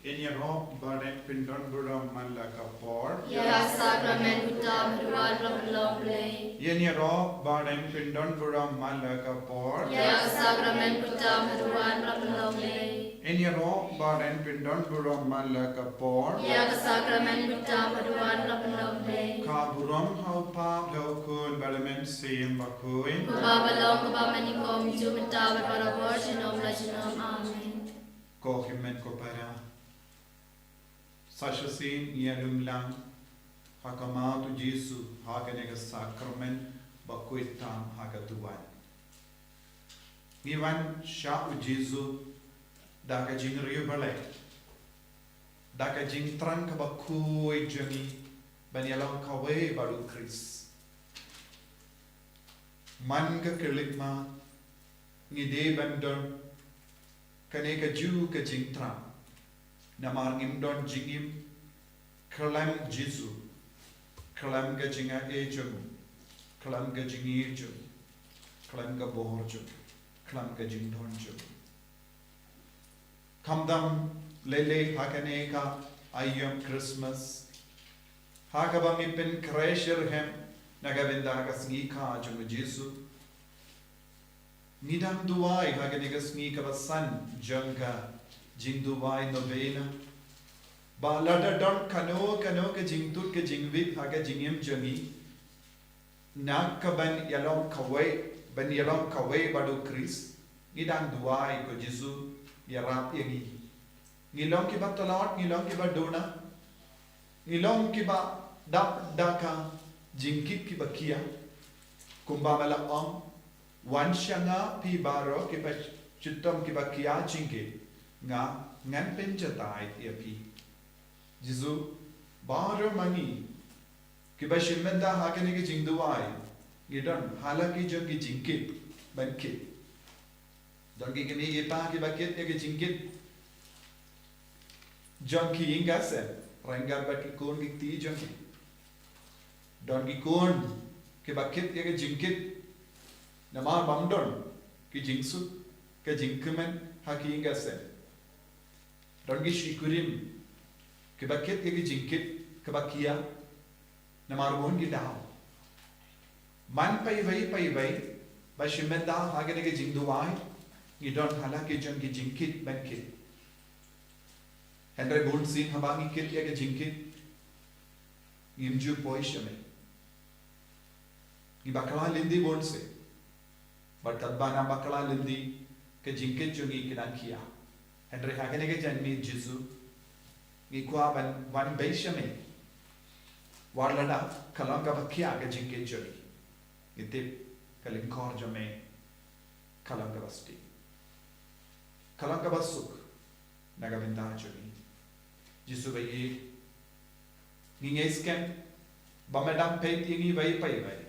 Enyaro baden pindon buram malakapor. Ya sakramen utam ruan ramlong le. Enyaro baden pindon buram malakapor. Ya sakramen utam ruan ramlong le. Enyaro baden pindon buram malakapor. Ya sakramen utam ruan ramlong le. Kaburam haupa blokun balamen sim bakhuid. Babalong kabamanikom jumita barabor jinom la jinom amen. Kohimen kopara. Sashasin yelum lang hakamatu Jisu haganega sakramen Bakhuid tam hagatuan. Niwan sha Jisu daga jing riu balai. Daga jing trang ka Bakhuid jami banyalang kawe baru Khrist. Man ka kirlikma ngide bandon kaneka ju ka jing trang. Namar ngimdon jingim kalam Jisu kalam ga jinga ejum kalam ga jingi ejum kalam ga bohorjum kalam ga jingdon jum kamdam lele hakane ka ayam Khristmas hakabam ipin kresher hem nagavinda ka sngi ka jum Jisu nidam duai hakane ka sngi ka basan janga Jingduwai Nobena Balada don kano ke jingtut ke jingvit haga jingim jami Nakaban yalom kawai ban yalom kawai badu Khrist Ngidang duai ko Jisu yarap yagi Ngilong kiba talot ngilong kiba dona Ngilong kiba daka jingkit kiba kia Kumba malakong Wansyanga pi baro kiba chitom kiba kia jingkit nga ngan penjatai tiapi Jisu baro mangi kiba shimenda hakene ke jingduai gidan halaki jogi jingkit bankit don ki kini ipa kiba kit ke jingkit jonki ingase rangar baki kon ki ti jonki don ki kon kiba kit ke jingkit nama bangdon ki jingsu ke jingkumen haki ingase Dongi shikurim kebakit ke jingkit kebakia namargon gidao man pai vai bashimenda hagene ke jingduai gidon hala ke jon ke jingkit bankit Henry Bundsin habangi kit ke jingkit ngimju poishame gibakala lindi bonse bartabana bakala lindi ke jingkit jongi kinankia Henry hagene ke janmi Jisu ngikwa ban wan beishame warlada kalanga bakya ke jingke jori ngitip kalinkor jame kalanga basti kalanga basuk nagavinda jori Jisu bayi ngingesken bamedam peit ingi vai pai vai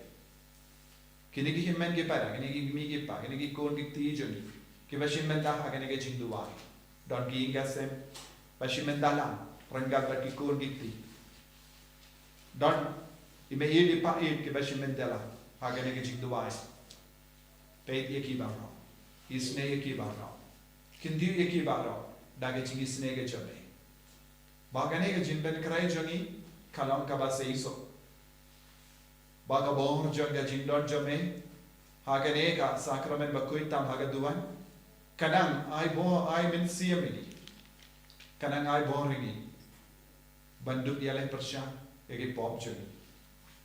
kinigi himmen ke para kinigi mi ke pa kinigi kon ki ti jori ki bashimenda hagene ke jingduwa Don ki ingasem bashimendalam rangal baki kon dikti Don ime di pa ke bashimendala hagane ke jingduai peit eki baro isne eki baro kindi eki baro dage jingi sne ke jame bagane ke jinben krai jangi kalam ka baseiso baga bohor janga jingdon jame hagane ka sakramen Bakhuid tam hagaduan Kanang ay min siyamini Kanang ay boringi Banduk yalay persya Egi pop joni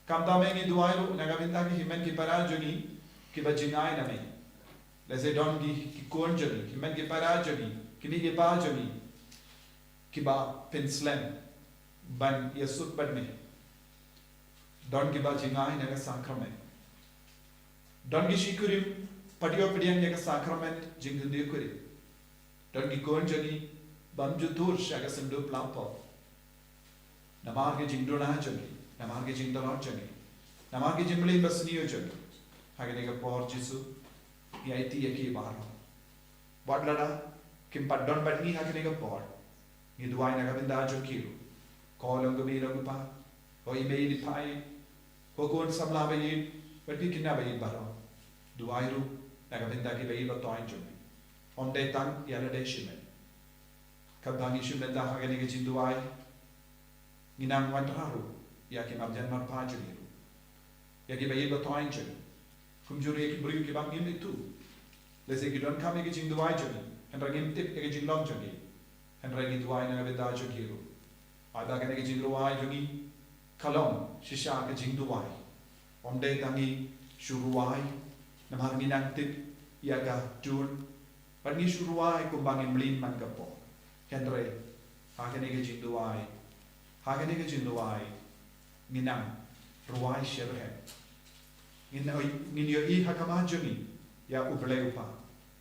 Kamdame ngi duayro Nagavinta ki himen ki para joni Kiba jingay nami Leze don ki kon joni Himen ki para joni Kini ki pa joni Kiba pinslen Ban yasut badne Don kiba jingay naga sakramen Don ki shikurim Padio pedian yaga sakrament jingundu kuri. Don ki kon joni bamju tur shaga sindu plampo. Namar ke jingdona joni, namar ke jingdona joni. Namar ke jimbli basniyo joni. Hagene ka por Jisu yaiti yaki baro. Badlada kim paddon badni hagene ka por. Ni duai naga binda jokiru. Kolong gumi lagupa. O imei di pai. Ko kon samla bayi, badki kinna bayi baro. Duairu Nagavinda ki bayi batoin jumi. Onde tang yala de shimen. Kabangi shumenda hagani ke jinduai. Nginang wantraru. Yakin abjan marpajuniru. Yaki bayi batoin juni. Kumjuri yaki beriu ki bangim itu. Lese ki don kami ke jinduai juni. Hendra ngimtip ke jinlong juni. Hendra jinduai na beda jugiru. Ada kene ke jinduai juni. Kalong shisha ke jinduai. Omde tangi shuruai. Namang nginang tip yaga jun. Pangi shuruai kumbangin blin man kapo. Hendra hakene ke jinduai. Hakene ke jinduai. Nginang ruai sherhe. Nginyo I hakamajuni. Ya ubleu pa.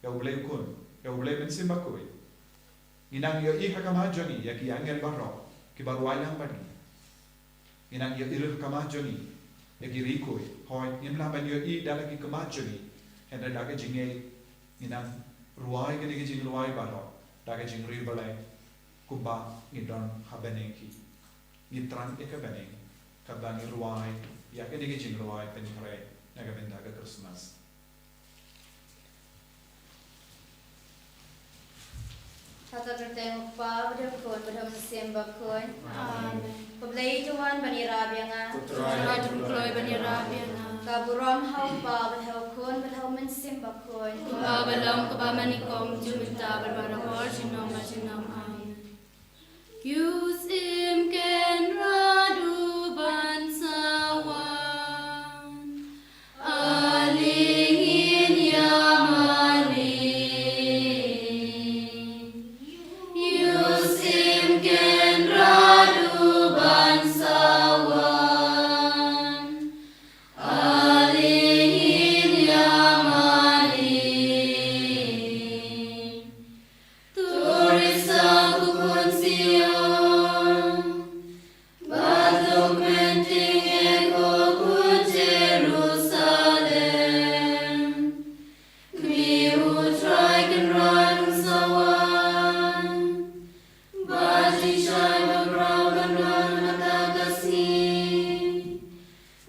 Ya ubleu kun. Ya ubleu bensim Bakhuid. Nginang yo I hakamajuni. Ya ki angel barro. Ki baruai lang bani. Nginang yo iru hakamajuni. Ya ki rikui. Hoi. Nimla ban yo I dalaki kamajuni. Hendra daga jinge. Nginang ruai gani ki jing ruai barro. Daga jing rir balai. Kumba ngidon habaneki. Ngitran eka baneng. Kabangi ruai. Ya gani ki jing ruai penihre. Nagabenda ke Khristmas. Tata tertengok pa berhubung berhubung Bakhuid. Amen. Pembeli Tuhan bani rabianga. Tuhan dukloy banirabiana. Kaburam hau pa berhubung Bakhuid. Babalong kabamanikom jumita barbarabor sinom masinam. Amen. Yusim ken radu bansawan. Alingin yamani. Yusim ken radu bansawan. Alingin yamani. Turisang kukun Sion. Batuk menting eko ku Jerusalem. Kmiu try can run sawan. Bati shai bagrau kan run mata kasih.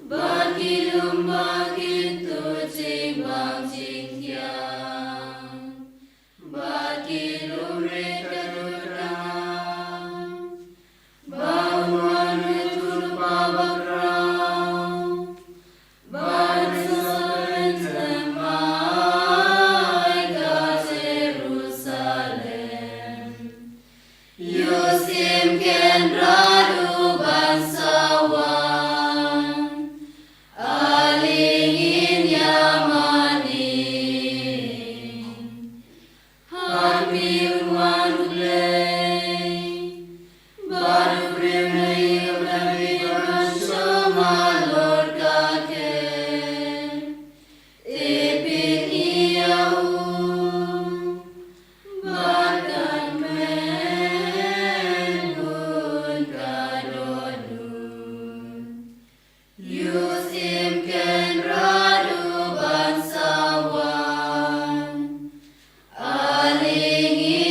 Bagi lumba gitu cing bang cing tiang. Bagi lumre kadudang. Bangun itu lupa bagrau. Bangun semai ke Jerusalem. Yusim ken radu bansawan. Alingin yamani. Harbi unwan ublei. Baru brimlei ublei bersama Lord kake. Ipin iau. Bahkan mengun kadodun. Yusim ken radu bansawan. Alingin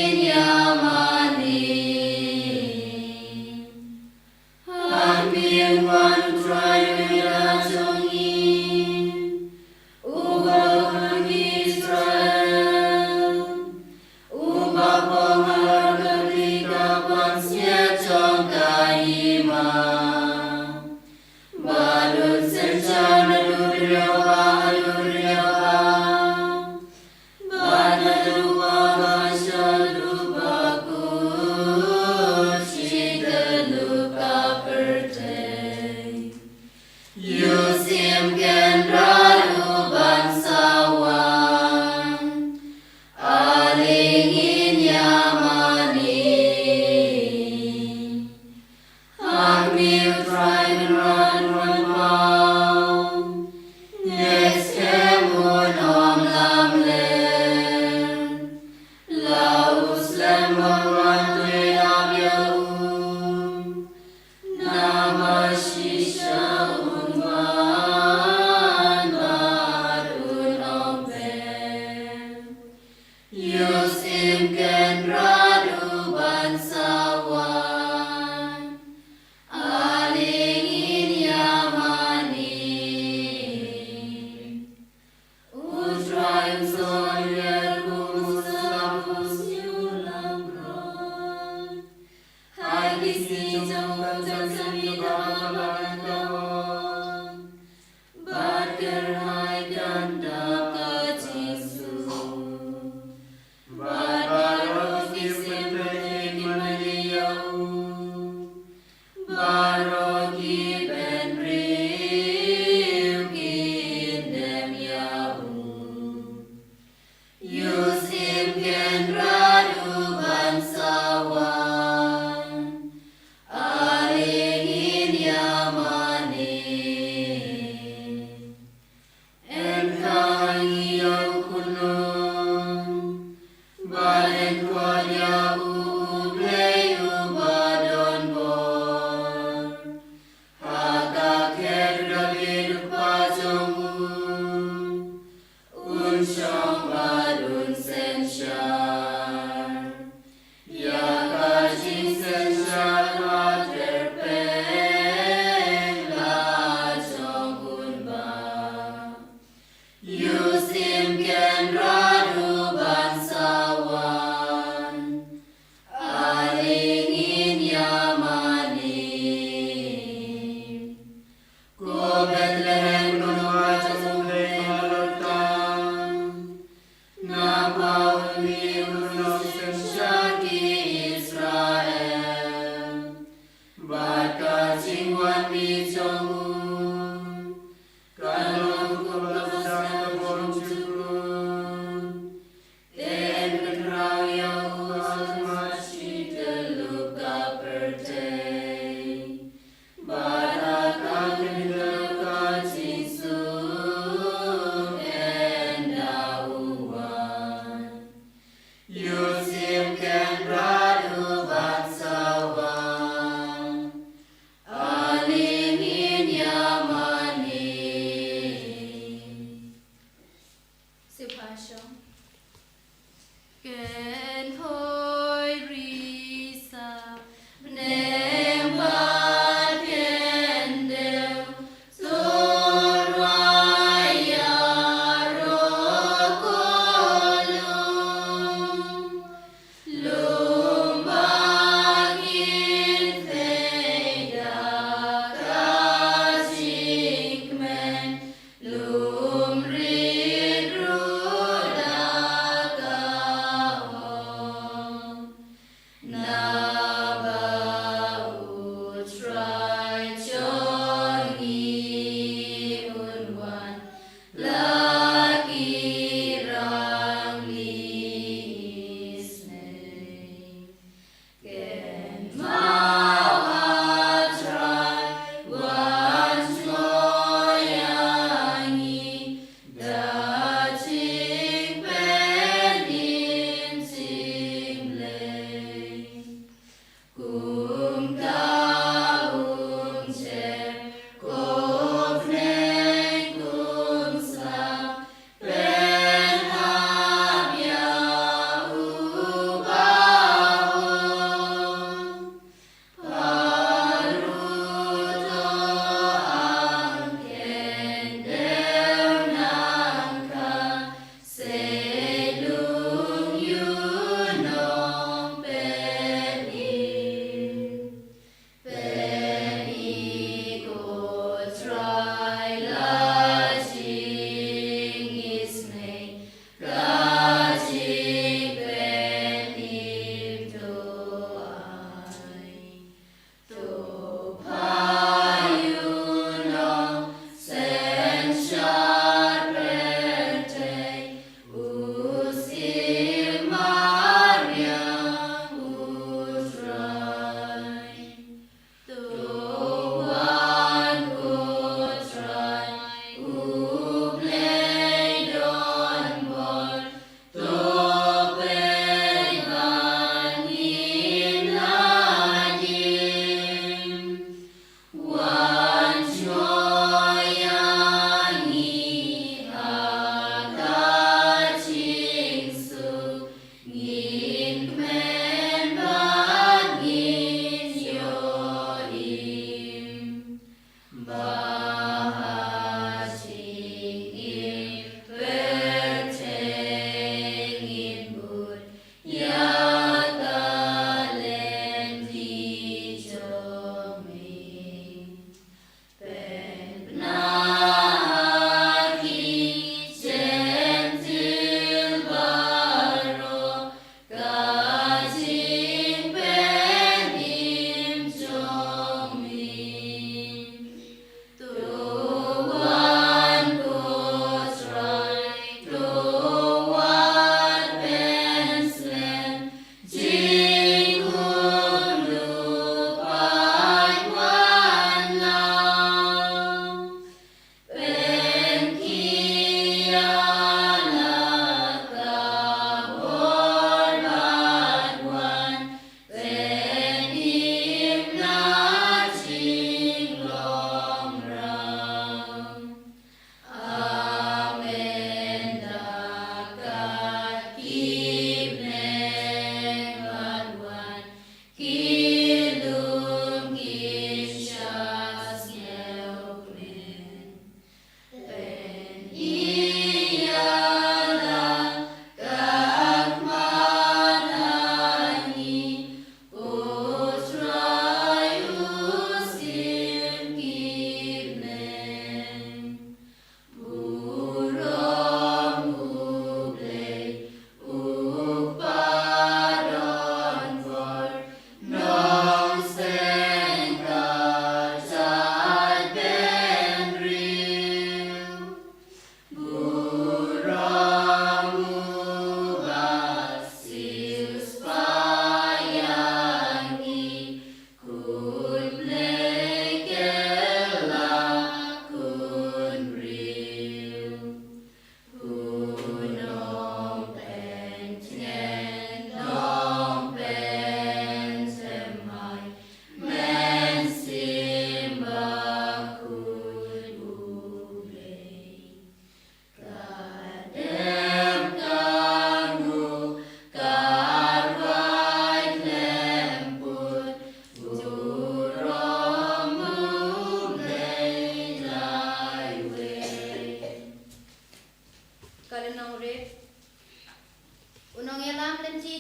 God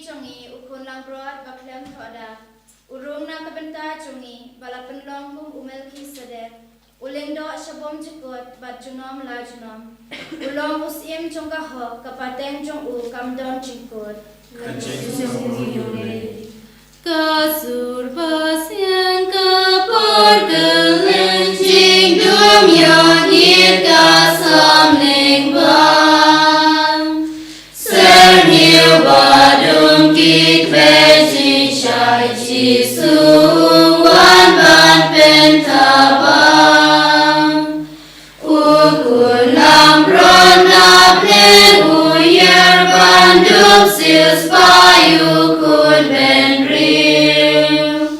jongi ukun lang broad Bakhuid thoda. Urung na kabenta jongi balapan long hum umelki sadek. Uling do syabom jekut bat junom la junom. Ulong usim jongka ho kapaten jong u kamdon jingkut. Kasur pasien kapor kelen jing dum yongit kasam ling bang. Serniu badum kik vejing shai Jisu wan ban pentabang. Ukun lampron naplen uyer bandum sis payu kun ben real.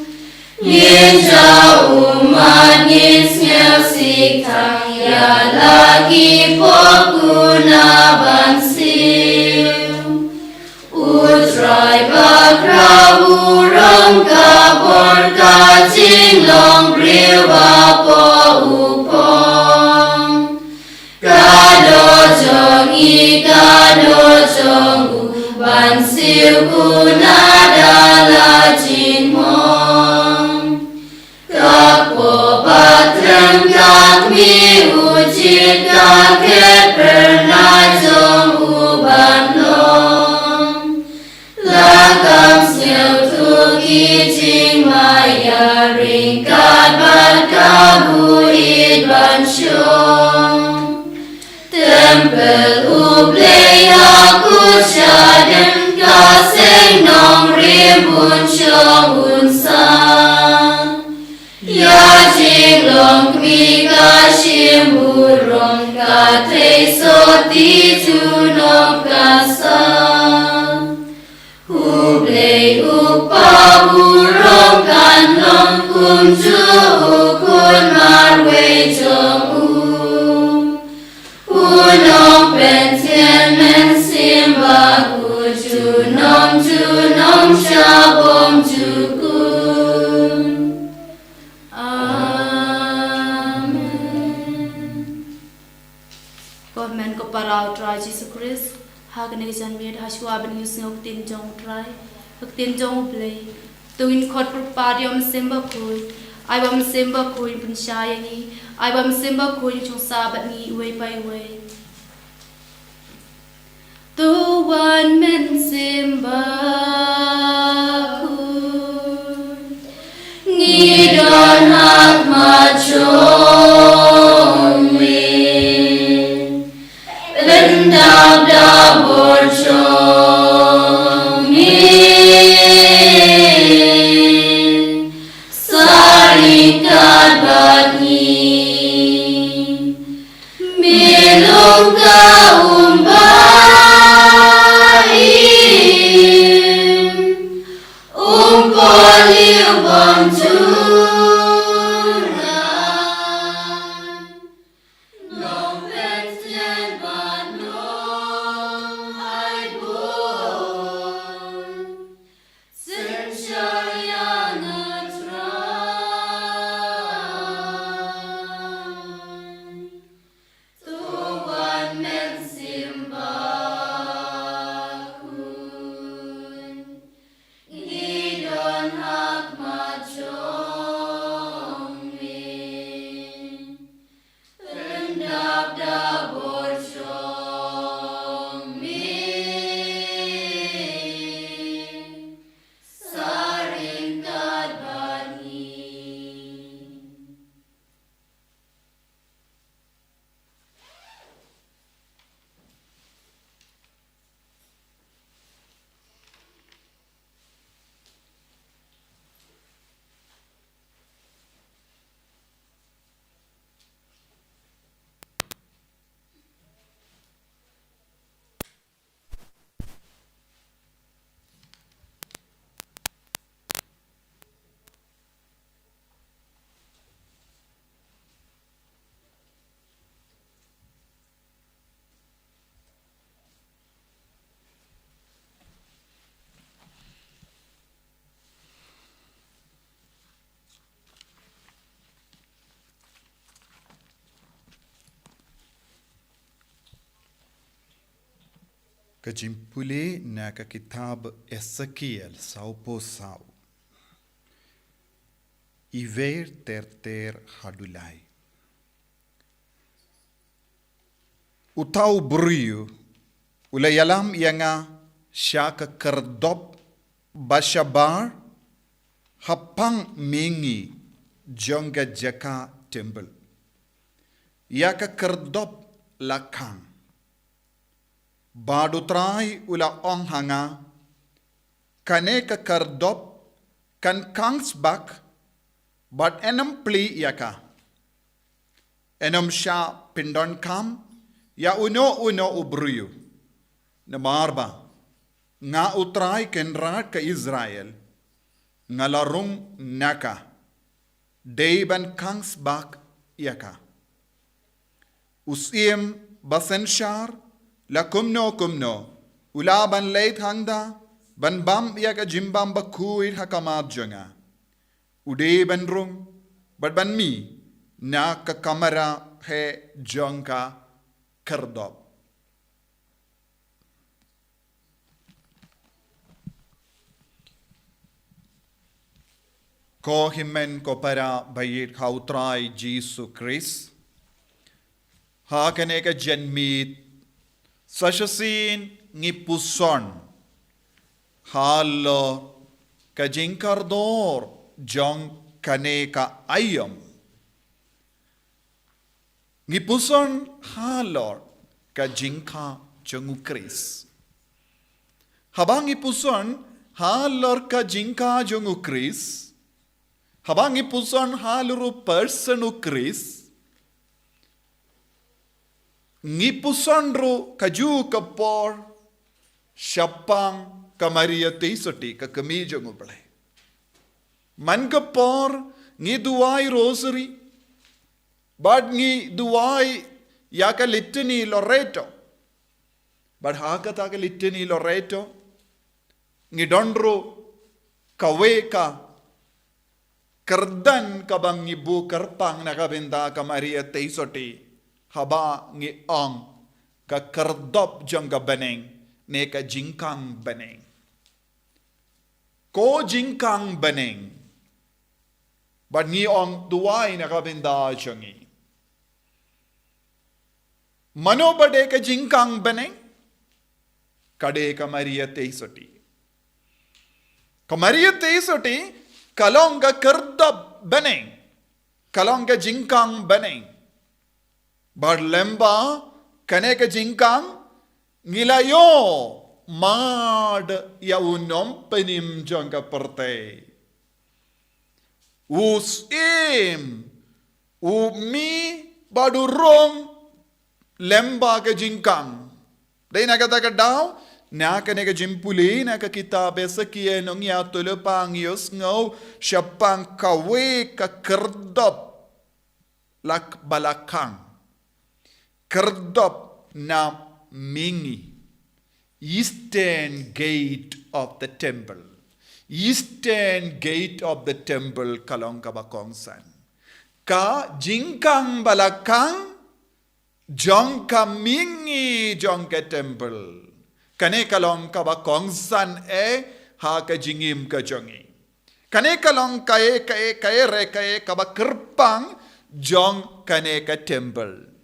Yin ja umat yin snel sik tang ya lagi pokuna bansil. Utrai bakra urong kapor kacing long bril bapo upong. Kado jong i kado jong u bansil kuna dala jin mong. Kakpo patrem kak mi ujit kaket pernah jong u banlong. Lakam snel tu kijing maya ringkat bat kabuit bansyong. Tempel ublei aku syadem kaseng nong rimbun syong unsan. Ya jing long kmi kashim burong katei soti junong kasan. Ublei upa burong kan long kumju ukun marwei jong Unong pentien men simba ku junong syabom jukun. Amen. God men ko parao try Jisu Khrist. Hagne jan med hashwa ben yusngok tin jong try. Hak tin jong play. Tuin khot pro padiom simba ku. Ai bam simba ku pun syayangi. Ai bam simba ku chung sabat ni way by way. Tuan men simba ku ngidon hak macong win bendam dabur chong min saringkat bani milung ka Poliu bonjungan Kejimpuli na ke kitab Ezekiel saupo sau. Iver ter hadulai. Utau beriu ulayalam yanga syaka kerdop bashabar hapang mingi jongga jaka temple. Yaka kerdop lakang. Badutrai ula ong hanga kane ka kerdop kan kangs bak but enam pli yaka. Enam sha pindon kam ya uno ubruyu. Namarba nga utrai kenrat ka Israel ngalarung naka deiban kangs bak yaka. Usim basenshar la kumno ulaban leit hangda ban bam yaka jimbam Bakhuid hakamad jonga ude ban rung but ban mi na ka kamera he jonka kerdop. Ko himen ko para bayit hautrai Jisu Khrist ha kane ka janmit Sasasin ngipuson halo kajingkardor jong kaneka ayam. Ngipuson halor kajingka jongu Kris. Habang ngipuson halor kajingka jongu Kris. Habang ngipuson haluru personu Kris. Ngipusandro kaju kapor syapang kamaria teisoti ka kemijo nguble. Man kapor ngi duai rosary bad ngi duai yaka litany Loreto. Bad haka taka litany Loreto ngi dondro kaweka kerdan kabang ngibu kerpang nakabenda kamaria teisoti. Haba ngi ong ka kerdop jangga beneng ne ka jingkang beneng. Ko jingkang beneng. But ngi ong duwai na kabinda jangi. Mano bade ka jingkang beneng. Kade ka Maria teisoti. Ka Maria teisoti kalong ka kerdop beneng. Kalong ka jingkang beneng. But lemba kaneka jingkang ngilayo mad ya unom penim jangka perte. Usim umi badurong lemba ke jingkang. Dai nakata ka daw na kaneka jimpuli na ka kitab Ezekiel nong ya tulepang yos ngaw syapang kawe ka kerdop lak balakang. Kerdop na mingi. Eastern gate of the temple. Eastern gate of the temple kalong kabakongsan. Ka jingkang balakang jong ka mingi jong ka temple. Kane kalong kabakongsan ha ka jingim ka jongi. Kane kalong kae re kabakerpang jong kane ka temple.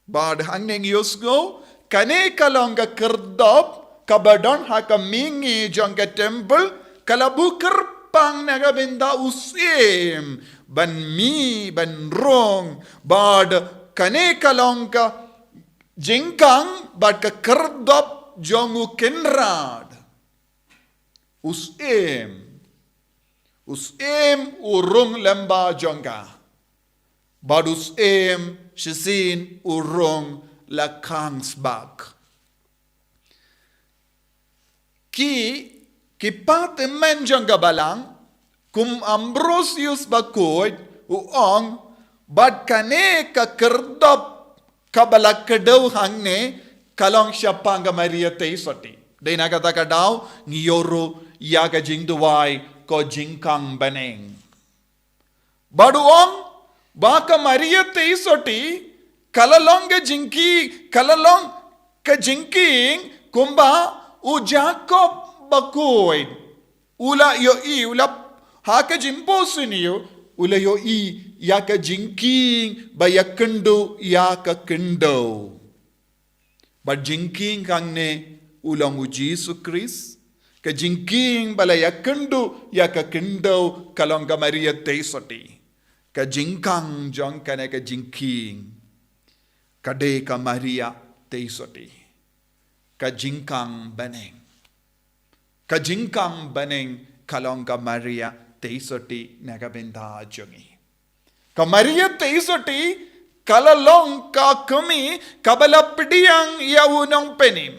Bad hangning yusgo kane kalonga kerdop kabadon haka mingi jongga temple kalabu kerpang naga benda usim ban mi ban rong bad kane kalonga jingkang bad ka kerdop jongu kenrad usim urung lemba jongga bad usim Shisin urong la kangsbak. Ki pate menjang gabalang kum Ambrosius Bakhuid uong bad kane ka kerdop kabalak kedaw hangne kalong syapang ka Maria teisoti. Day nakata ka daw ngiyoro yaga jingduwai ko jingkang beneng. Baduong baka Maria teisoti kalalong ka jinking kumba u Jacob Bakhuid. Ula yo I, ula haka jimposin yo, ula yo I, yaka jingking, ba yakendo, yaka kendo. Ba jingking kang ne, ulang u Jisu Khrist, ka jingking bala yakendo, yaka kendo, kalong ka Maria Teisoti. Ka jingkang jong ka ne ka jingking, kade ka Maria Teisoti. Ka jingkang baneng. Kajingkang baneng kalong ka Maria Teisoti nagabenda jongi. Ka Maria Teisoti kalalong ka kami kabalapidiyang yaunong penim.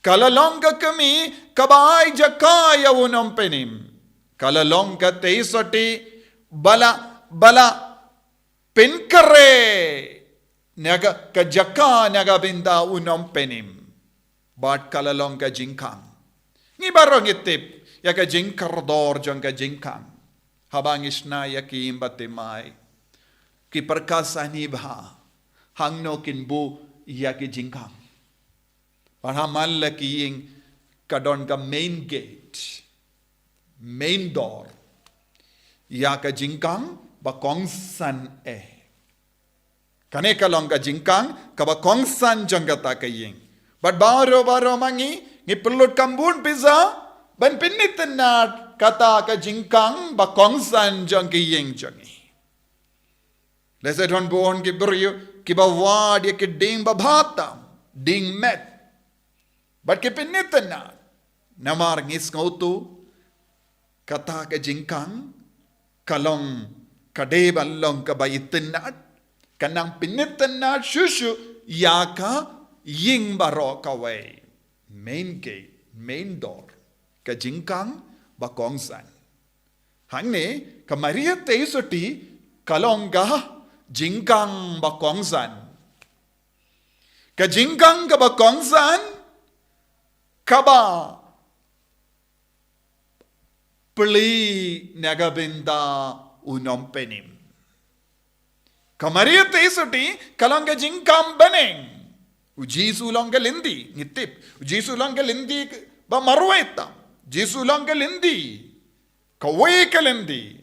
Kalalong ka kami kabay jaka yaunong penim. Kalalong ka Teisoti bala penkare naga kajaka nagabenda unong penim. But kalalong ka jingkang. Ni barang itip, ya ka jingkardor jang ka jingkang. Habang isna ya ki imbatimay. Ki perkasa ni bah, hangno kinbu ya ki jingkang. Parhamal la ki ying kadon ka main gate, main door. Ya ka jingkang ba kongsan Kane kalong ka jingkang ka ba kongsan jang ka ta ka ying. But baro mangi, ni perlu kambun pizza, ban pinitin na kata ka jingkang ba kongsan jang ki ying jangi. Lesa don buon ki beryo, ki ba wad ya ki ding ba bhatam, ding met. But ki pinitin na, namar ngis ngautu, kata ka jingkang, kalong kadeban long ka ba itin na, kanang pinitin na shushu, yaka ying baro kaway. Main gate, main door, ka jingkang ba kongsan. Hang ne, ka Maria Teisoti kalong ka jingkang ba kongsan. Ka jingkang ka ba kongsan, ka ba peli nagabenda unom penim. Ka Maria Teisoti kalong ka jingkang baneng. Jisu lang ka lindi, ngitip. Jisu lang ka lindi ba marweta. Jisu lang ka lindi. Kaway ka lindi.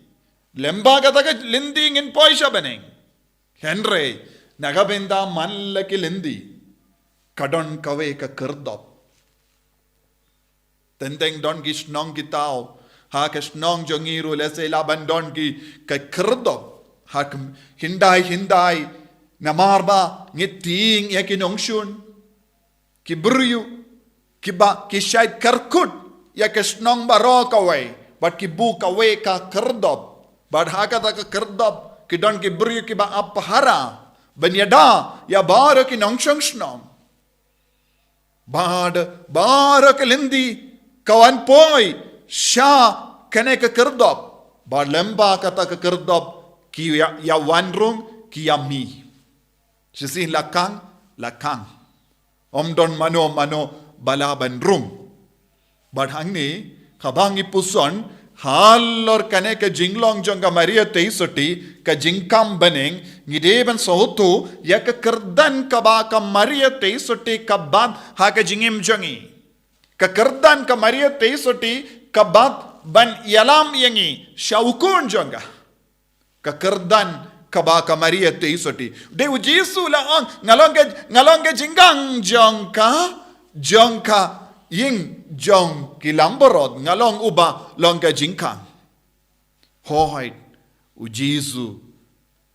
Lemba ka taga lindi ngin poy siya baneng. Henry, nagabenda man laki lindi. Kadon kaway ka kerdop. Tenteng don ki snong ki tao. Ha ka snong jongiru lese laban don ki ka kerdop. Ha hindai. Namarba ngiting ya kinongshun ki buryu ki ba ki syait karkut ya kesnong baro kawai bat ki bu kawai ka kerdop bat haka ta ka kerdop ki don ki buryu ki ba apahara banyada ya baro ki nongshong snom bad baro ki lindi kawan poi sha kene ka kerdop ba lemba kata ka kerdop ki ya wanrung ki ya mi. Sisin lakang. Omdon mano balaban rum. Badhang ni, kabang ipuson, halor kane ka jinglong jong ka Maria Teisoti, ka jingkam baneng, ngideban sohutu, ya ka kerdan ka ba ka Maria Teisoti ka bad ha ka jingim jongi. Ka kerdan ka Maria Teisoti ka bad ban yalam yangi, syaukun jong ka. Ka kerdan kabaka Maria Teisoti. Dew Jisu lang ngalong ka jinggang jongka ying jong kilamborod ngalong uba long ka jingkang. Hoy u Jisu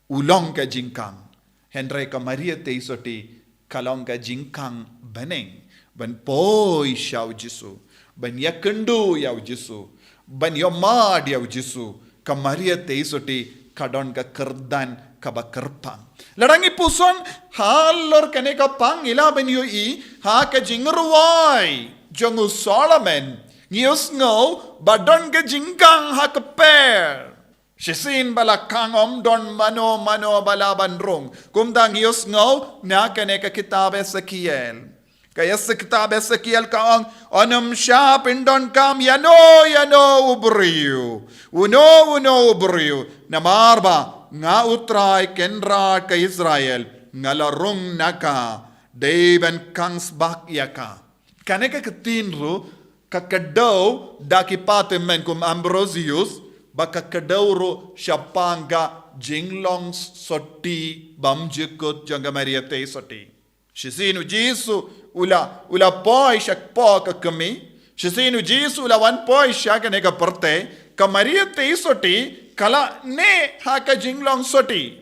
ulong ka jingkang. Henry ka Maria Teisoti kalong ka jingkang baneng ban poi siyaw Jisu ban yakendo yaw Jisu ban yomad yaw Jisu ka Maria Teisoti kadon ka kerdan ka ba kerpang. Larangi puson halor kane ka pang ilaban yu I ha ka jingruway jongu Solomon ngiyos ngaw badon ka jingkang ha ka per. Sisin balakang don mano balaban rong kumdang ngiyos ngaw na kane ka kitabe sa Kiel. Kaya sa kitabe sa Kiel kaang anam siya pindon kam yano ubriyo. Uno ubriyo. Namarba nga utray kenra ka Israel nga larong naka deben kangsbak yaka. Kaneka ketinru kakadau dakipate men kum Ambrosius bakakadau syapanga jinglong soti bamjikut jangga Maria te soti. Shisinu Jisu ula poi shak po kakami. Shisinu Jisu ula wan poi shak nega perte ka Maria te soti kala ne haka jinglong soti.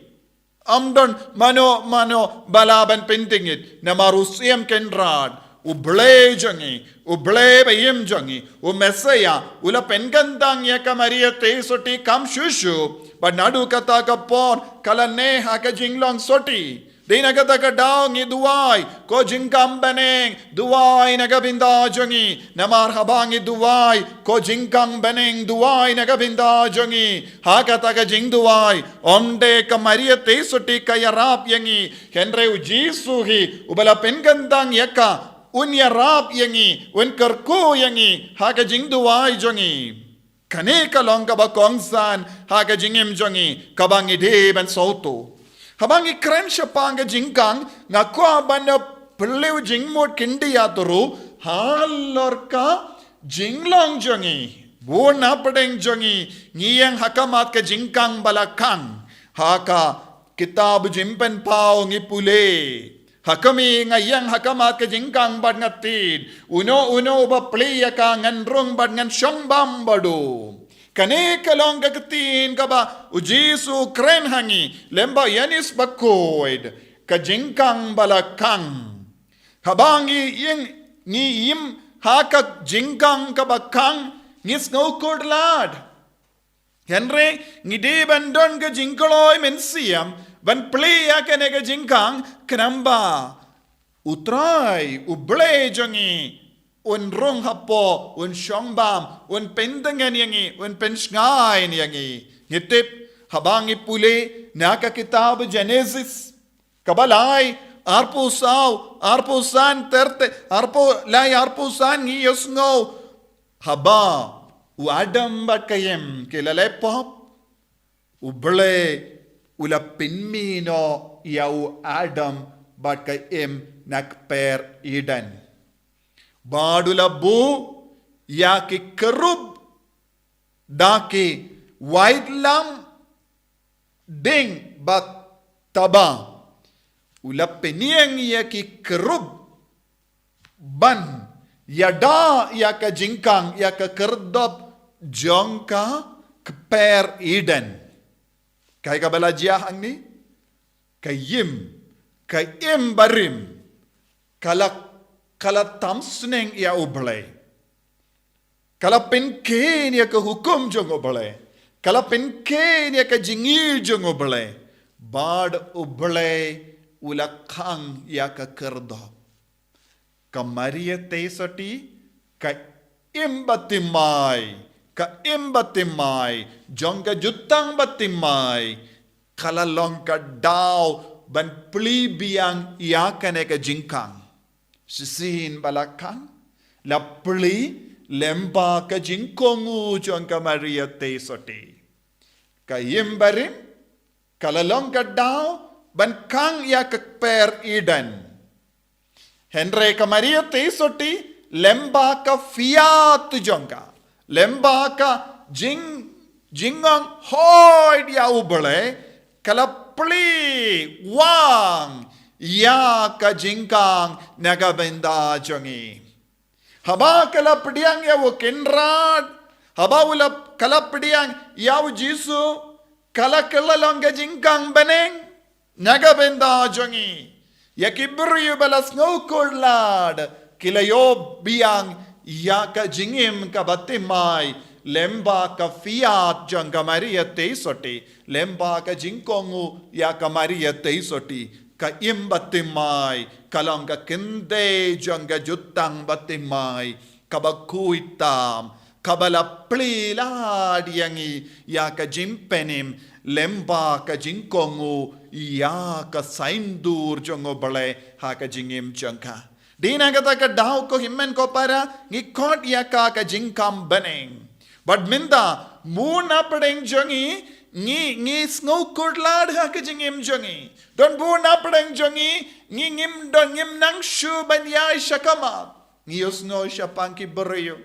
Amdon mano balaban pentingit na marusiam kenrad. Uble jangi, uble bayim jangi, Messiah, ula penkantang ya ka Maria te soti kam shushu, but nadu kata ka pon kala ne haka jinglong soti. Dina kata ka daw ngi duwai, ko jingkam beneng, duwai nagabinda jangi, namar habangi duwai, ko jingkang beneng, duwai nagabinda jangi, hakata ka jing duwai, omde ka Maria te soti ka yarap yangi, henre u Jisu hi, ubala penkantang ya ka, unya rap yangi, un kerku yangi, haka jing duwai jongi. Kane kalong kaba kongsan, haka jingim jongi, kabangi de ban soto. Habangi kren syapanga jingkang, ngakwa bana pelew jingmut kindi yaturu, halor ka jinglong jongi. Buona pedeng jongi, ngiyang hakamat ka jingkang balakang, haka kitab jimpen pao ngipule. Hakami ngayang hakamat ka jingkang bad ngatid. Uno ba pliya ka nganrong bad ngan syongbam bado. Kane kalong kakatin ka ba Jisu kren hangi. Lemba yanis Bakhuid. Ka jingkang balakang. Habangi yung ngiyim hakak jingkang kabakang ngis ngukod lad. Henry ngide bandon ka jingkaloy mensiyam. Ban pliya kanega jingkang kenamba utrai uble jangi un rong hapo un syongbam un pendengan yangi un pensngai yangi ngitip habangi pule naka kitab Genesis kabalai arpusan terte arpusan ngiyosngo haba u Adam bat kayem kilalepop uble ula pinmino yau Adam bat kay nakper Eden. Badula bu ya ki kerub daki white lam ding bat taba. Ula piniang ya ki kerub ban yada ya ka jingkang ya ka kerdop jongka keper Eden. Kay kabalajyahang ni, kayim barim, kalatamsneng ya ublay. Kalapinkin ya kahukum jong ublay. Kalapinkin ya kajingil jong ublay. Bad ublay ulakang ya kakerdop. Kamaria tesati, kaimbatimay, jongga jutang batimay, kalalong ka daw, ban plibiyang iyakan ka jingkang. Sisin balakang, la pli, lemba ka jingkongu jongga Maria tesoti. Kaimbarim, kalalong ka daw, ban kang iyak per Eden. Henry ka Maria tesoti, lemba ka fiat jongga. Lemba ka jingang hoy dia ubale kalapli wang ya ka jingkang nagabenda jongi. Haba kalapdiang ya kenrad haba ulap kalapdiang ya Jisu kalakalalong ka jingkang beneng nagabenda jongi. Ya kibri balas ngaukurlad kilayo biang ya ka jingim ka batimay, lemba ka fiat jang ka Maria teisoti, lemba ka jingkongu ya ka Maria teisoti, ka imbatimay, kalang ka kinde jang ka jutang batimay, ka Bakhuid tam, kabalapli lad yangi, ya ka jimpenim, lemba ka jingkongu, ya ka saindur jang obale, ha ka jingim jang ka. Dina kata ka daw ko himmen ko para ngikot ya ka jingkam beneng. But minda muna pedeng jongi ngi snow kurlad ha ka jingim jongi. Don muna pedeng jongi ngim don ngim nang shu ban ya shakamat. Ngios ngo siya pang kibriyo.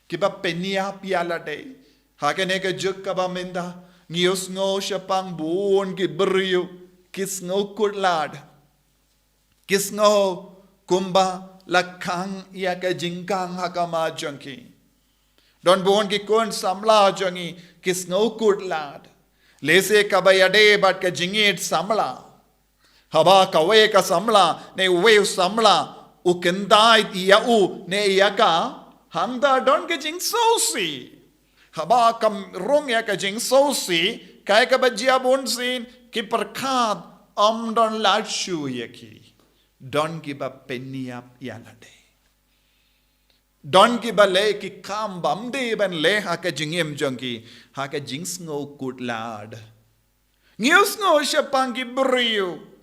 Kiba peniap yalade. Hakane ka juk kaba minda. Ngios ngo siya pang buon kibriyo. Kis ngo kutlad. Kis ngo kumba lakang iya ka jingkang hakama jangki. Don buon ki kun samla jangi. Kis ngo kutlad. Lese kabayade bat ka jingit samla. Haba kawe ka samla. Ne uwe samla. Ukendait iya u ne iya ka. Hangda don ka jing sosi. Haba kam rong ya ka jing sosi. Kaya ka bajia bonsin. Ki perkat don lachu yaki. Don ki ba peniap yalade. Don ki ba le ki kam bamde ban le ha ka jingim jangki. Ha ka jing sngo kut lad. Ngios ngo siya pang ki beriyo.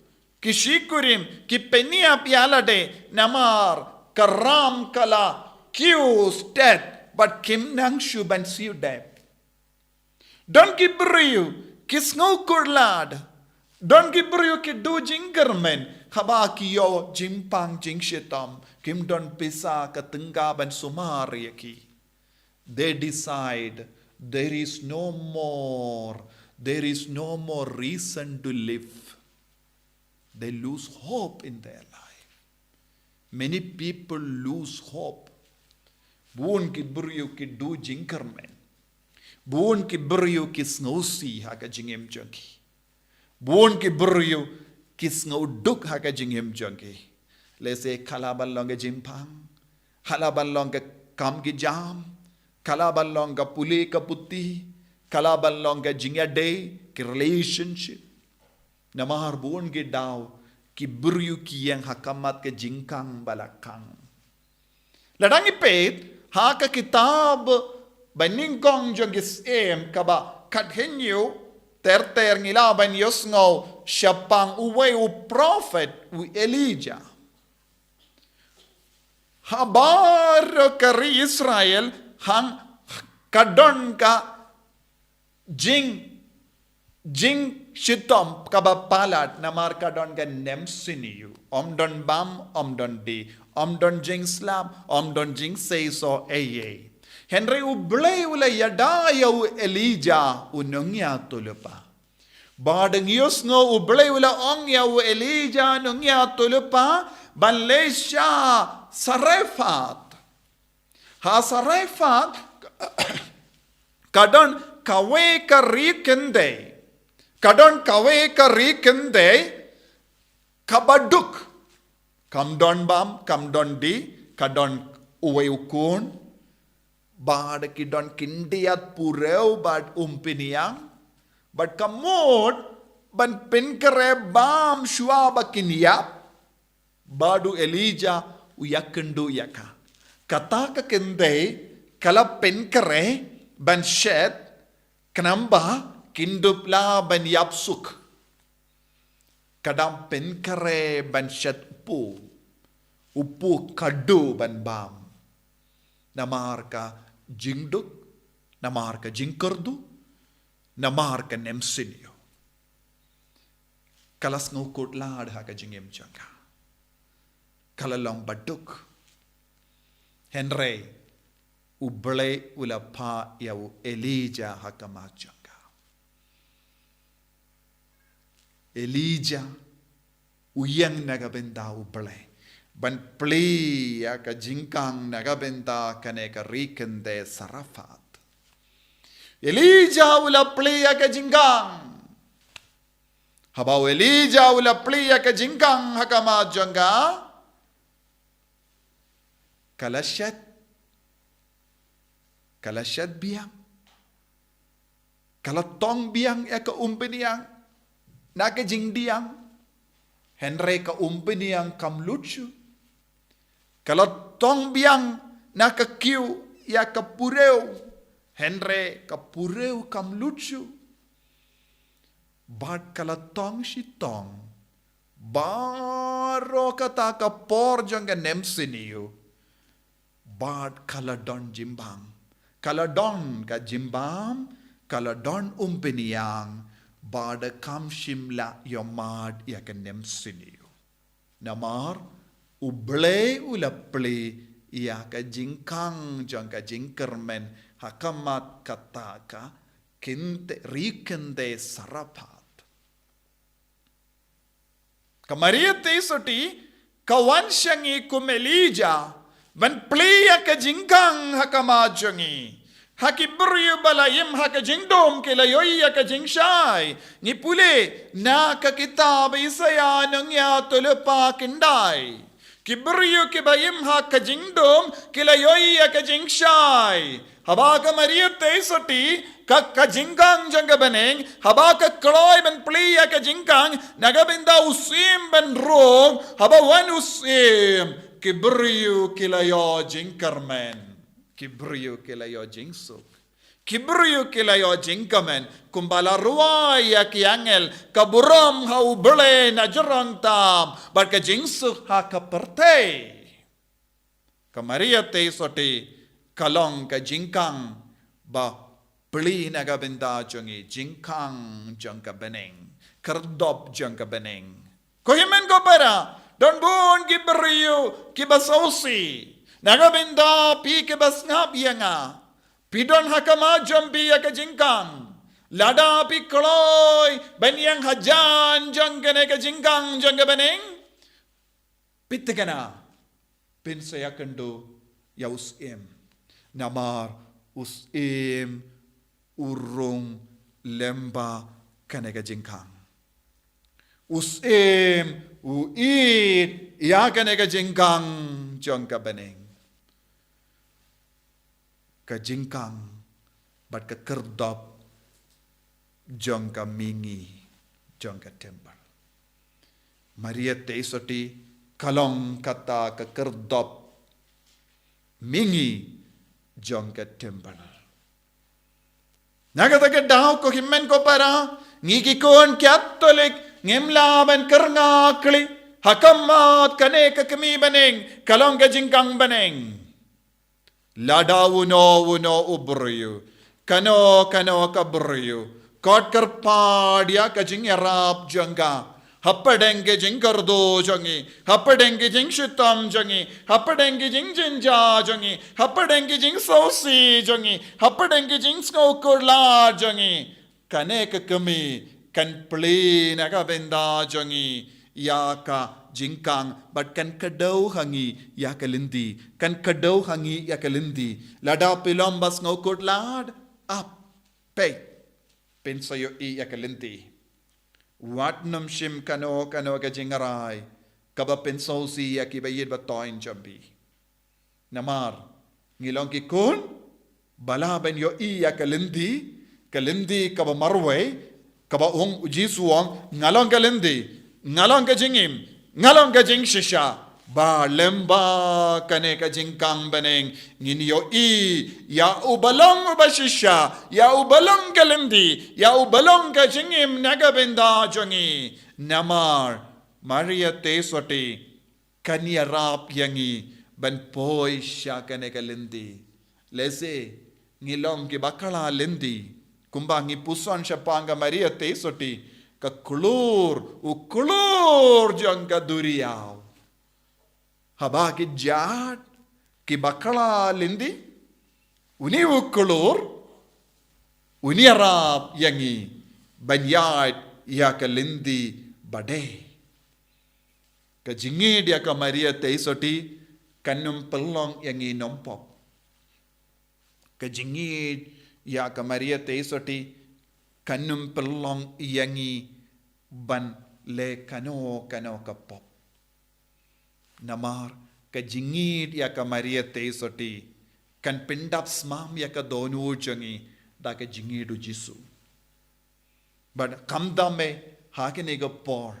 Kishikurim, ki peniap yalade, namar, karam kala, kius dead, but kim nang shuban siu dead. Don ki beriyo, ki sngo kurlad. Don ki beriyo ki do jingermen, haba ki yo jimpang jing shitam, kim don pisa ka tenggaban sumari ki. They decide there is no more reason to live. They lose hope in their life. Many people lose hope. Buon ki beriyo ki do jinkermen. Buon ki beriyo ki snowsi haka jingem jangki. Buon ki beriyo ki snow duk haka jingem jangki. Lese kalaban longa jimpang. Kalaban longa kam ki jam. Kalaban longa puli ka puti. Kalaban longa jingya day ki relationship. Namahar buon ke daw ki beriyo ki yang hakamat ke jingkang balakang. Ladang ipet ha ka kitab baningkong jong gis kaba kathenyo ter ngila ban yosngo syapang uwe u prophet u Elijah. Habar kari Israel hang kadon ka jing shitom kabapalat na marka don ga nemsiniyu. Don bam, don di. Don jing slam, don jing say so eye. Henry ublay ula yadaya u Elijah unungya tulupa. Badang yus ngo ublay ula ongya u Elijah nungya tulupa. Balesya Sarefat. Ha Sarefat kadon kawe karikende. Kadon kawe ka rikende kabaduk. Kam don bam, kam don di, kadon uwe ukun. Bad ki don kindiat pureu bad umpiniang. Bad kamot ban pinkare bam shua bakiniap. Badu Elijah uyakendu yaka. Kata ka kende kala pinkare ban shed kanamba kindupla ban yapsuk. Kadang penkare ban shet upu kadu ban bam. Namar ka jingduk, namar ka jingkerdu, namar ka nemsinyo. Kalas ngukut lad ha ka jingim jangka. Kalalong baduk. Henry ublay ulapa yaw Elijah ha ka majang. Elijah uyang nagabenta ublay. Ban play ya ka jingkang nagabenta kane ka rikende Sarafat. Elijah ula play ya ka jingkang. Habaw Elijah ula play ya ka jingkang hakama jangga. Kalashat biang. Kalatong biang ya ka umpiniang. Naka jingdiang, Henry ka umpiniang kam lucu. Kalau tong biang naka kiu ya ka pureu, Henry ka pureu kam lucu. Bad kalau tong si tong, baro kata ka por jangga nemsiniu. Bad kalau don jimbang, kalau don ka jimbam, kalau don umpiniang. Bada kam shimla yomad yakan nemsiniyo. Namar ublay ulaplay ia ka jingkang jang ka jingkermen hakamat kataka kinte rikende sarapat. Kamaria tesoti kawan syangi kumelija ban pliya ka jingkang hakamajangi. Hakibriyo balayim haka jingdom kila yoya ka jingshai. Ni pule na ka kitab isaya nang ya tulepa kindai. Kibriyo kibayim haka jingdom kila yoya ka jingshai. Habaka Maria tesoti ka jingkang jangga beneng. Habaka kloy ben pliya ka jingkang nagabinda usim ben rong. Habawan usim kibriyo kila yo jingkarmen. Kibriyo kilayo jingsuk. Kibriyo kilayo jingkamen. Kumbala ruaya ki angel. Kaburam hau bele na jarang tam. But ka jingsuk ha ka pertay. Kamaria te sote. Kalong ka jingkang. Ba beli naga benda jongi. Jingkang jang ka beneng. Kerdop jang ka beneng. Kohimen ko para. Don bon kibriyo kibasausi. Nagabinda pi ke bas ngap yanga. Pidon hakama jambi ya ke jingkang. Lada pi kloy banyang hajan jangane ke jingkang jangga beneng. Pitkana pin saya kendo ya usim. Namar usim urung lemba kane ke jingkang. Usim uid ya kane ke jingkang jangga beneng. Ka jingkang bat ka kerdop jong ka mingi jong ka temple. Maria teisoti kalong kata ka kerdop mingi jong ka temple. Nagata ka daw ko himen ko para ngikikon Catholic ngimlaban kerngakli hakamat kane ka kami baneng kalong ka jingkang baneng. Lada uno ubriyo. Kano kabriyo. Kot kerpadia ka jing erap jangga. Happadenge jing kardo jangi. Happadenge jing shitam jangi. Happadenge jing jinja jangi. Happadenge jing sausi jangi. Happadenge jing skokurla jangi. Kane ka kami. Kan pli naga benda jangi. Ya ka jingkang but kan kadau hangi ya kalindi kan kadau hangi ya kalindi lada pilombas ngokot lad up pay pensayo I ya kalindi watnam shim kano ka jingarai kaba pensausi ya kibayid batoin jambi namar ngilong ki kun balaban yo I ya kalindi kaba marway kaba Jisu ngalong kalindi ngalong ka jingim, ngalong ka jing shisha, ba lemba kane ka jingkang beneng, nginyo ya ubalong uba shisha, ya ubalong kalindi, ya ubalong ka jingim nagabenda jongi, namar, Maria tesoti, kanya rap yangi, ban poi sha kane kalindi, lese, ngilong ki bakala lindi, kumbang ipuson siya panga Maria tesoti, ka ukulur jang ka duriyaw. Habaki jad ki bakala lindi uni ukulur uni arab yangi banyad ya ka lindi bade. Ka jingi dia ka Maria teisoti kanum pelong yangi nompop. Ka jingi ya ka Maria teisoti kanum pelong yangi ban le kano kapop. Namar ka jingid ya ka Maria teisoti kan pindap smam ya ka donu jangi da ka jingidu Jisu. But kamdame hakine ga por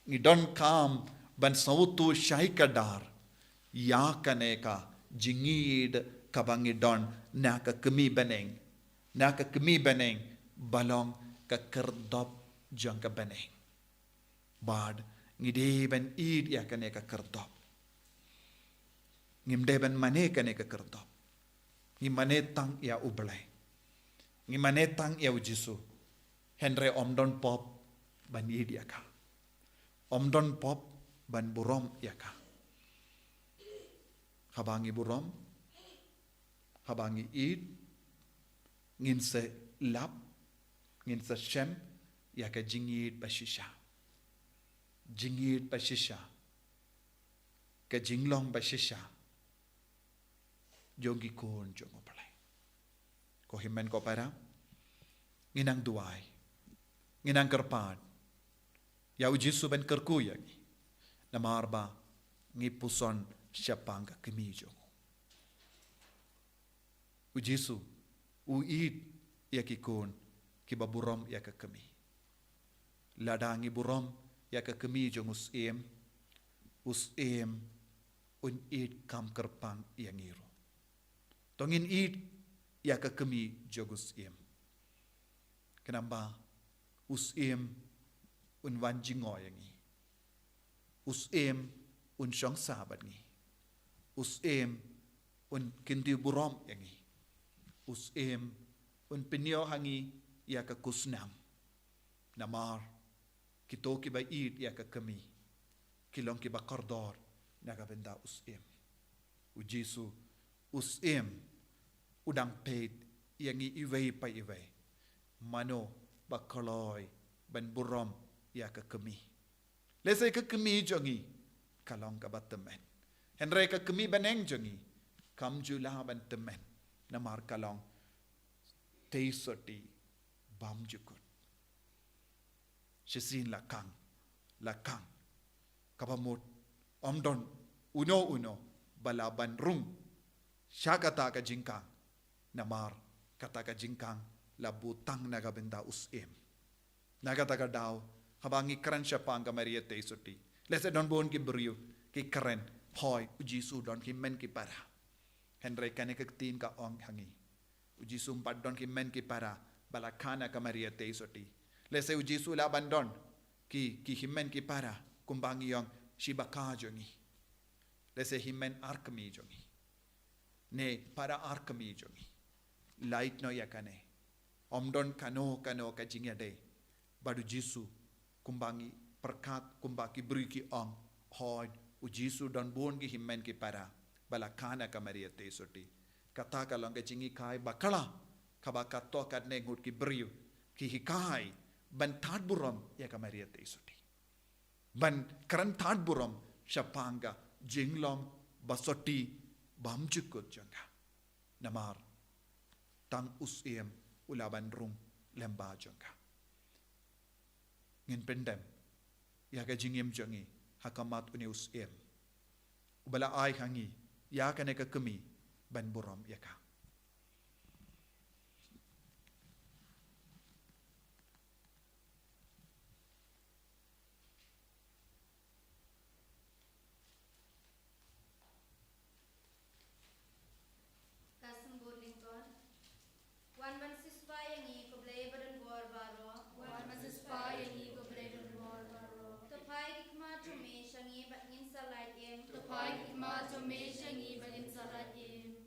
ni don kam ban sautu shaikadar ya kane ka jingid kabangi don na ka kami beneng balong ka kerdop jang ka beneng. Bad ngide ben id ya kane ka kerdop. Ngimde ben mane kane ka kerdop. Ngimane tang ya ublay. Ngimane tang ya Jisu. Henry omdon pop ban id ya ka. Omdon pop ban burom ya ka. habangi burom, habangi id, ngin se lap, ngin se shem, ya ka jingid bashisha. Jingid bashisha. Ka jinglong bashisha. Jogi kon jongo palay. Ko himen ko para, nginang duay, nginang kerpad, ya Jisu ben kerkuya ni, na marba, ngipuson siapang ka kimijo. Jisu, uid ya kikon, kibaburom ya ka kami. Ladangi burom ya ka kimijo usem, un id kam kerpang yang iro. Tongin id ya ka kami jogus Kenapa? Un wanjingo yang ni. Un syong sabat ni. Un kinti burom yang ni. Un penyo hangi ya ka kusnam. Namar kito ki ba id ya ka kami. Kilong ki ba kordor na ka benda Jisu udang paid yang iway pa iway. Mano bakaloy ban burom ya ka kami. Lesay ka kami jongi kalong ka batamen. Henry ka kami baneng jongi kam jula ban temen namar kalong teisoti bam jukut. Shesin lakang kapamut omdon uno balaban rung syakata ka jingkang namar kata ka jingkang labutang nagabenda nagata daw habangi kran siya pa ang Maria teisoti lese don bon ki brio ki karen hoy Jisu don ki men ki para Henry kanekaktin ka ong hangi Jisu pad don ki men ki para balakana ka Maria teisoti lese Jisu laban don ki himen ki para kumbangi yung shibaka jongi lese himen arkami jongi ne para arkami jongi light no yakane omdon kano ka jingya de badu Jisu kumbangi perkat kumbaki beri ki ong hoy Jisu don bon ki himen ki para balakana ka Maria teisoti kata ka long ka jingi kai bakala kabaka to kat ne ngut ki beri ki hikai ban tad burom ya ka Maria teisoti ban karan tad burom syapanga jinglong basoti bamjukut jangka namar tang ulaban rung lemba jangka ngin pendem ya ka jingim jangi hakamat uni ubala ay hangi ya ka ne ka kami ban burom ya ka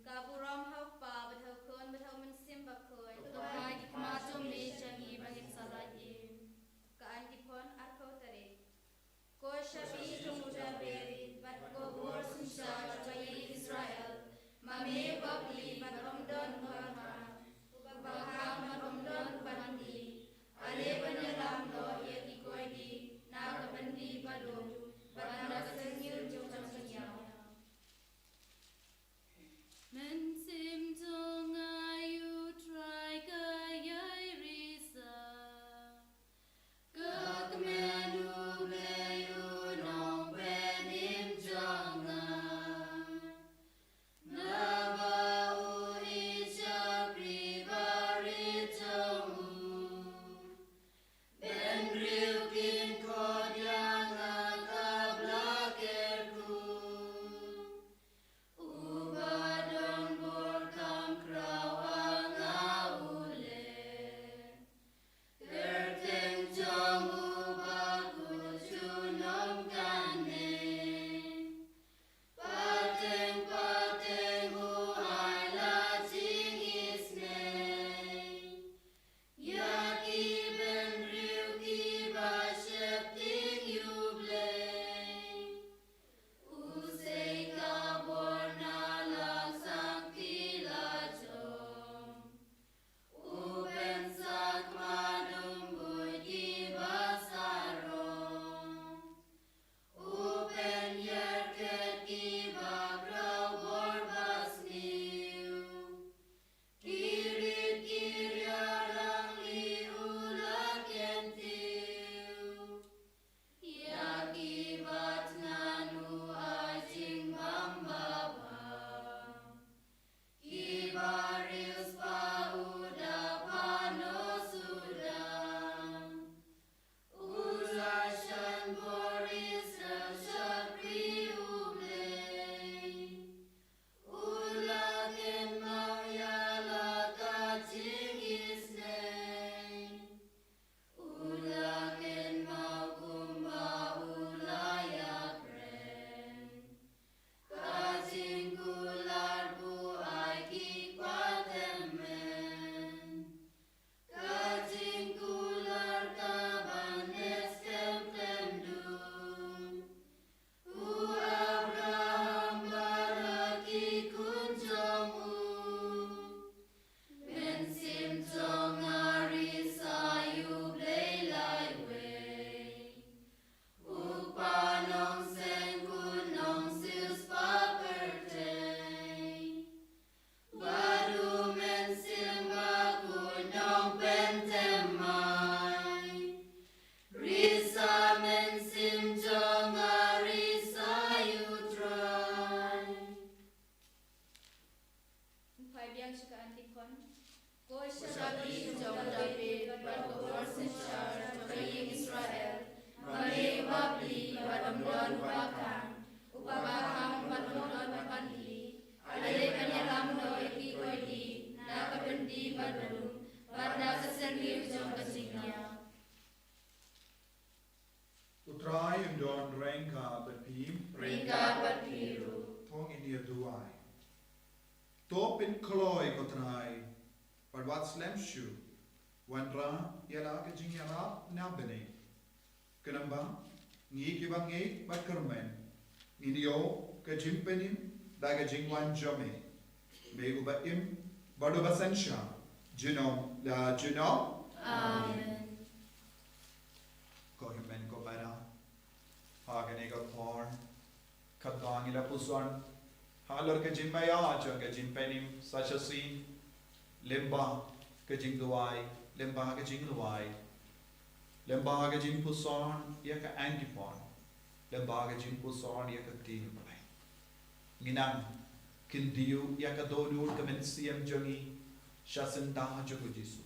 Kaburam hau Shadi jong David but born in charge of Israel. Mane wabli wadamdon wakang. Upabakang wadamdon wadli. Ale kanyaram no iki koidi. Nakabendi badum. Pada Sngi jong kasingya. Utrai and don renka but pim. Ringa but piru. Tong India duai. Top in Kloy kotrai. But what's lemshu? Wanra yala ka jing yala nabene. Kenamba ngi kibangi bat kermen. Ngidio ka jimpenim daga jingwan jome. Me ubaim badu basansha. Junom la junom. Amen. Ko himen ko bara. Hagane ko porn. Katbangi la puson. Halor ka jimbaya jo ka jimpenim such a scene. Lemba ka jing duai. Lemba ka jing duai. Lemba ka jing puson ya ka angipon. Lemba ka jing puson ya ka tin play. Nginang kindiu ya ka donur ka mensiam jongi. Shasenda jogo Jisu.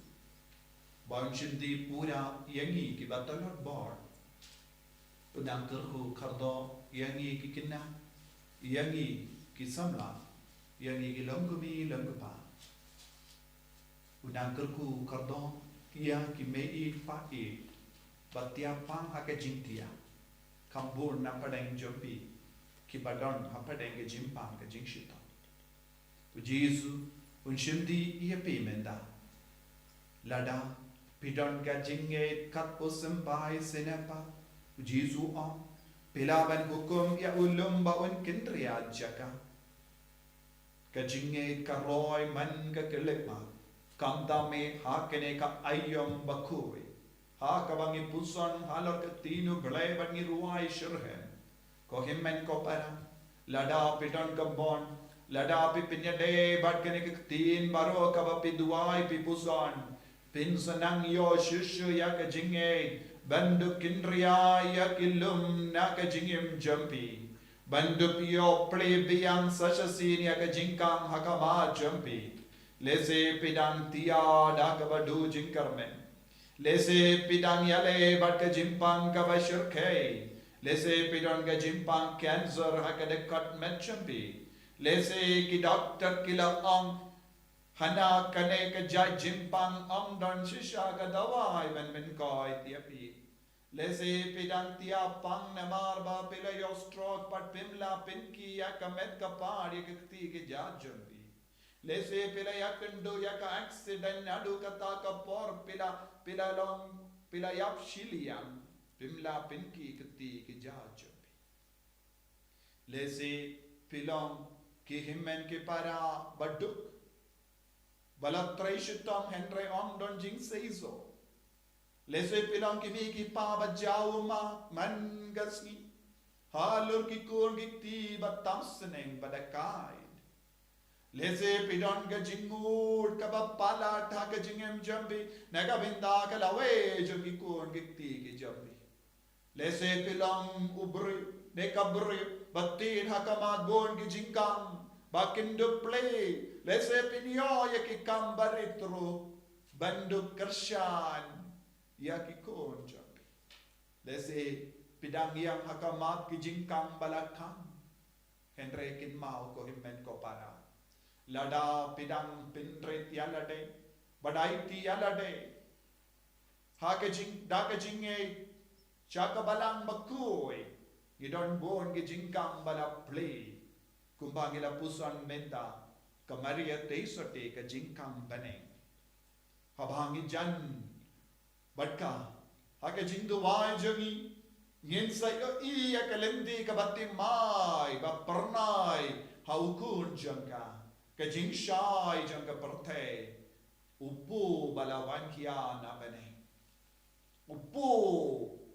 Baunchindi pura yangi ki batalot bar. Udang kerhu kardo yangi ki kinna. Yangi ki samla. Yangi ki longgumi longgupa. Udang kerhu kardo kia ki mei fa'i. Batia pang hake jingtia. Kambur napadeng jompi. Ki badon hapadeng ke jimpang ke jingshita. Jisu unshimdi ia pimenda. Lada pidon ka jinge kat posem pai senapa. Jisu om pilaban hukum ya ulum baun kindriya jaka. Ka jinge ka roy man ka kelekma. Kamdame hakene ka ayom Bakhuid. Ha kabangi puson halor ka tinu belay bangi ruai shurhem. Ko himmen ko para. Lada pidon ka bon. Lada pi pinyade bat kene ke tin baro kaba pi duai pi puson. Pin sanang yo shushu ya ka jinge. Bandu kindriya ya kilum na ka jingim jumpi. Bandu piyo plebiyang sasasin ya ka jingkang hakama jumpi. Lese pidang tia da kaba du jingkarmen. Lese pidang yale bat ka jimpang kaba shurkei. Lese pidang ka jimpang cancer haka dekat met jumpi. Lese ki doctor kila hana kane ka jai jimpang don shisha ka dawai men koi tiapi. Lese pidang tia pang namar ba pila yo stroke pat pimla pinki ya ka met ka par ya kti ke jumpi. Lese pila ya kendo ya ka accident adu kata ka por pila long pila yap shiliam pimla pinki kti ke jumpi. Lese pilong ki himmen ki para baduk balap traishitam henry don jing seizo. Lese pilong ki mi ki pa bajau ma man gasni halur ki kur gikti batam seneng badakai. Lese pidon ka jingur ka bapala ta ka jingem jambi naga binda ka lawe jo ki kur gikti ki jambi. Lese pilong ubri ne kabri batin hakamat bon ki jingkang bakindo play. Lese pinyo ya ki kambaritro banduk kersyan ya ki kon jambi. Lese pidang yang hakamat ki jingkang balakang henry kin mau ko himmen ko para. Lada pidang pinret yalade badai ti yalade hake jing dake jinge chaka balang Bakhuid gidon bon gi jingkang bala play kumbangila pusan menta kamaria teisote ka jingkang bane habangi jan badka hake jingdu wai jangi ngin sa yo iya kalendi ka batimai ba pernai haukun jangka ka jing shai jangka perthe upu balawan kia na bane upu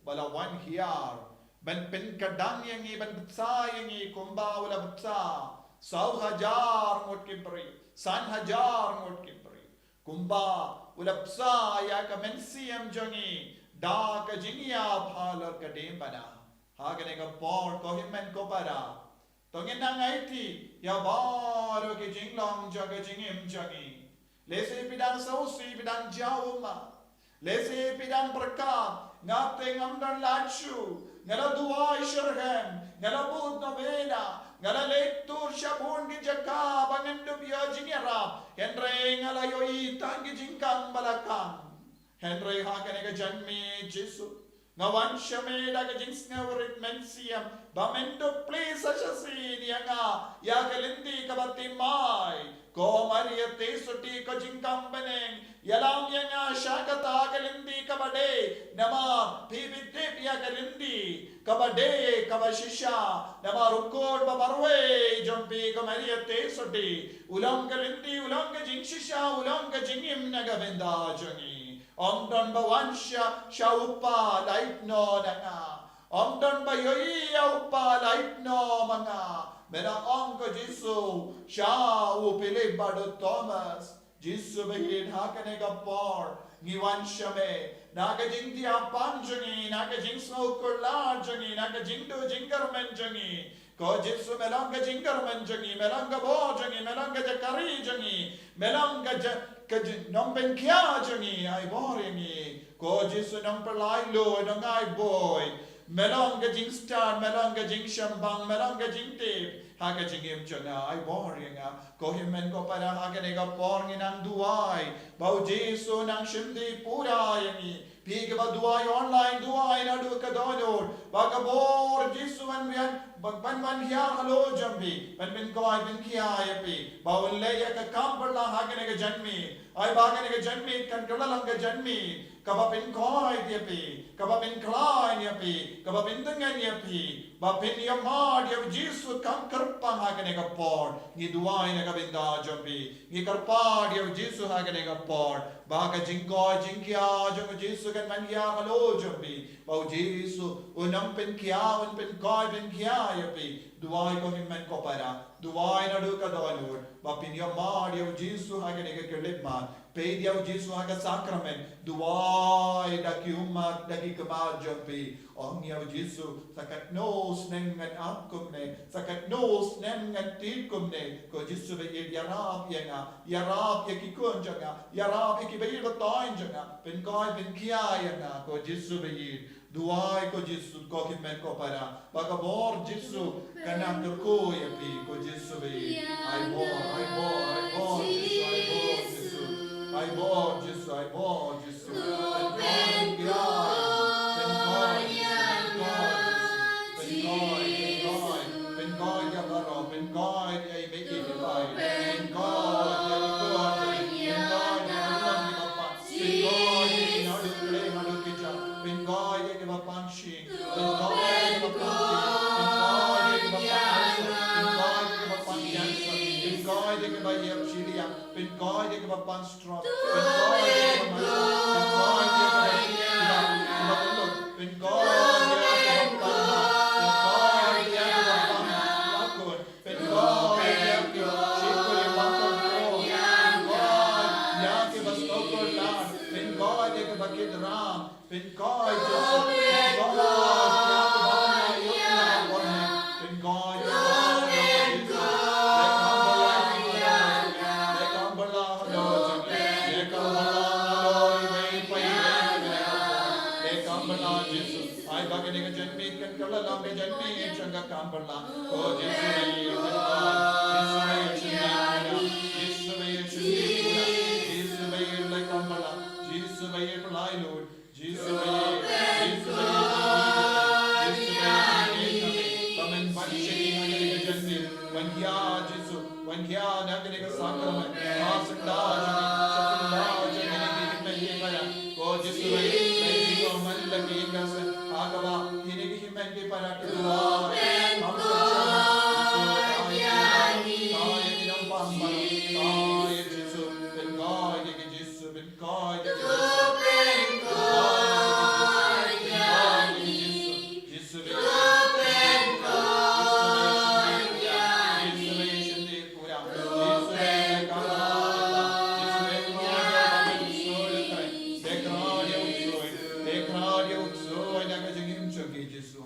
balawan hiar ban pen kadang yang ban betsa yang kumba wala betsa 100,000 ngot ke pri 100,000 ngot ke pri kumba wala betsa ya ka mensiam jangi da ka jingya phalar ka dem bana ha kane ka por ko himmen ko para tongin nang aiti ya baro ke jinglong jaga jingim jangi Lese pidang sausi pidang jawma. Lese pidang berkat. Ngate ngamdan lachu. Ngala duai syurhem. Ngala bud Nobena. Ngala letur syabun gijaka. Bangendu biya jinyara. Henry ngala yoi tangi jingkang balakang. Henry hakane ka janmi Jisu. Ngawan syame daga jings ngawarit mensiam. Bamendo please asyasin yanga. Ya kalindi kabatimay. Ko Maria tesuti ko jingkang beneng. Yalam yanga syakata kalindi kabade. Nama pibitip ya kalindi. Kabade kabashisha. Nama rukod babarwe. Jompi ko Maria tesuti. Ulang kalindi ulang ka jingshisha. Ulang ka jingim nagabenda jangi. Omdon bawansya syaupa laipno danga. Omdon bayoyi aupa laipno manga. Mena ongko Jisu syau pilih badu Thomas. Jisu bahid hakane kapor. Ngiwansya me. Naga jing tiapan jangi. Naga jing snaukurla jangi. Naga jing do jingkarmen jangi. Ko Jisu melangga jingkarmen jangi. Melangga bo jangi. Melangga jakari jangi. Melangga nong ben kya jangi ai boringi ko Jisu nong perlai lo nong ai boy melong ga jing star melong ga jing shambang melong ga jing tip ha ga jing im chana ai boringa ko himen ko para ha ga ne ga porngi nang duai bau Jisu nang shimdi pura yangi pig ba duai online duai na du ka donor ba ga bor Jisu an bian ban hiya halo jambi ban ko ai bin kiya yapi bau le ya ka kam perla ha ga ne ga janmi ai ba ga ne ga janmi kan kala lang ga janmi kaba bin koi yapi kaba bin klai yapi kaba bin dengan yapi ba bin ya ma dia Jisu kam karpa ha ga ne ga por ni duai na ga bin da jambi ni karpa dia Jisu ha ga ne ga por ba ga jingko jingkya jong Jisu kan man ya halo jambi bau Jisu unang pin kya un pin koi bin kya yapi duai ko himmen ko para duai na du ka donor ba pin ya ma dia Jisu ha ga ne ga kelip ma pe dia Jisu ha ga sakrament duai da kiumat da ki kamal jambi ong ya Jisu sakat no sneng ngan akum ne sakat no sneng ngan tit kum ne ko Jisu be yarab yanga yarab ya ki kun janga yarab ki be ba toin janga pen koi pen kia yanga ko Jisu be duai ko Jisu ko himmen ko para baga bor Jisu kanang ko ya pi ko Jisu be ai bor Jisu ai bor Jisu ai bor Jisu pen koi ya baro pen koi ai be ki bai pen koi ya ko pen koi ya lam ni pa pen koi ya no du le ma du ki cha pen koi ya ke ba pang shi pen koi ya ba pang pen koi ya ke ba pang pen koi ya ke ba pang yan pen koi ya ke ba yep chilia pen koi ya ke ba pang strong pen koi ya ke ba pen koi ya ke ba bakit ram pin koi Jisu pin koi ya ke bana yuna wona pin koi Jisu le kambala lo le kambala me pai le kambala Jisu ai bagane ka janmi kan kala lam me janmi changa kambala ko Jisu ne Jisu me le kambala Jisu be pelai Lord Jisu be Bamen banshi hagane ka janmi wanhya Jisu wanhya nagane ka sakrament asakda jani ki para ko Jisu be ko man lagi ka sa agava hine ki himen ke para ke dua ham Jisu ben God ke Jisu ben God Jisu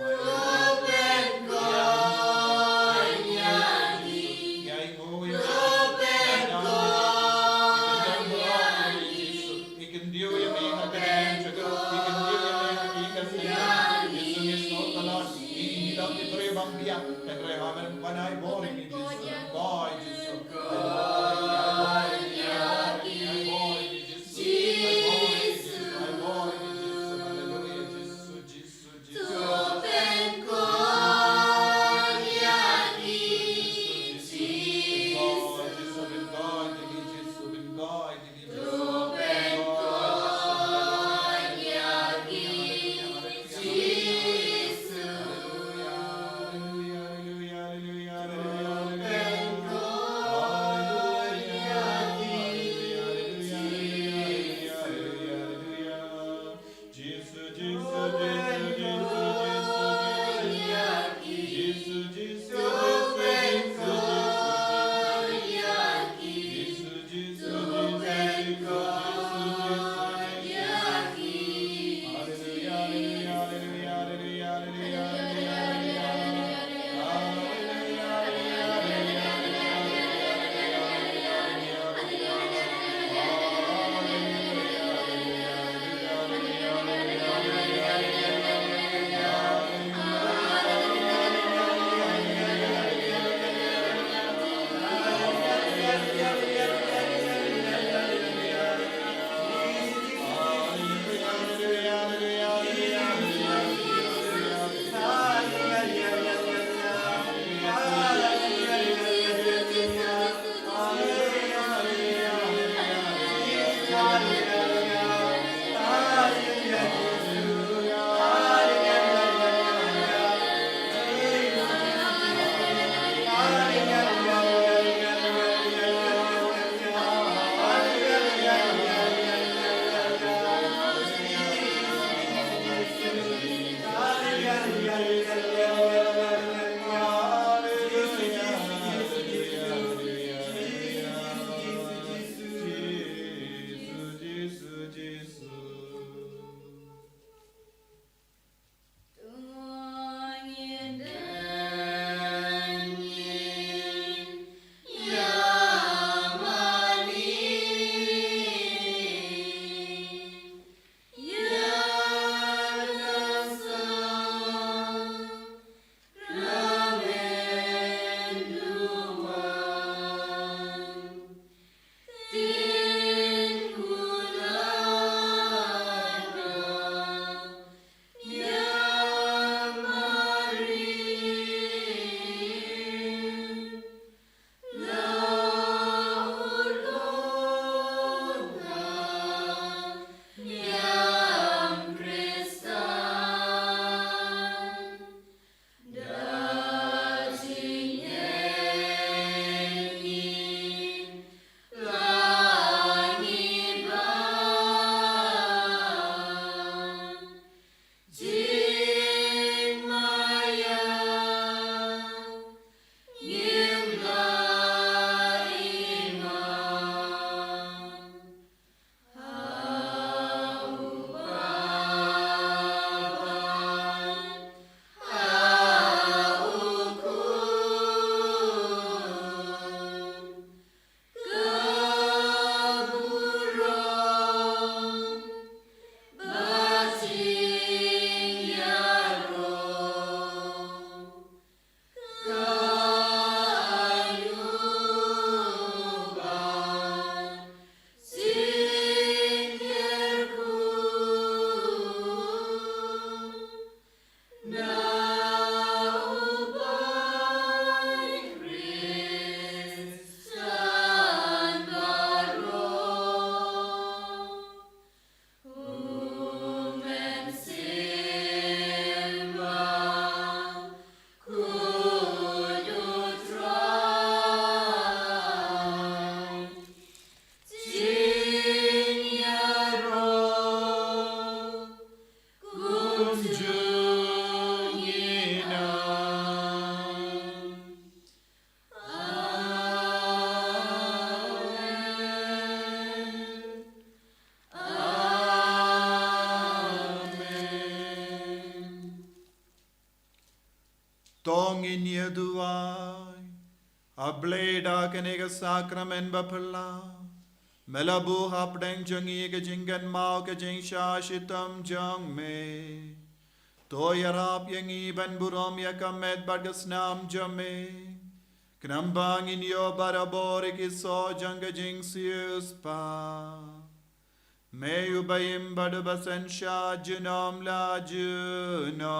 tong in yeduai, a blade akenega sacrament bapala, melabu hapdeng jungi ke jingan mau ke jing shashitam jang me, toyarap yang iban burom yakamet bagasnam jame, knambang in yo baraborik iso janga jing sius pa. Meyu bayim badu basen sha junom la junom.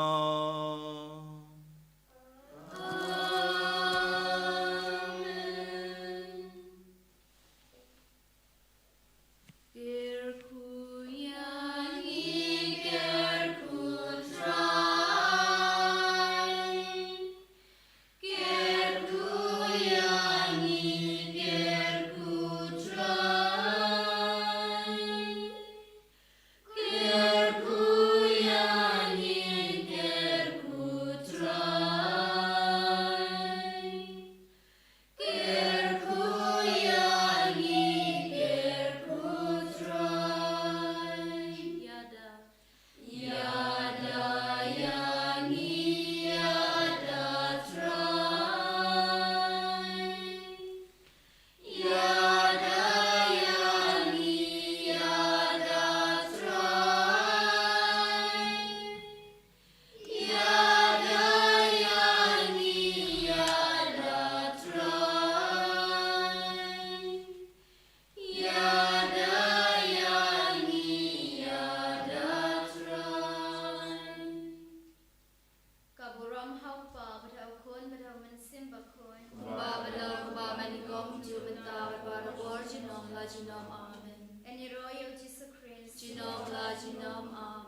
Amen. En je royal Jisu Christ. Jinom la jinom. Amen.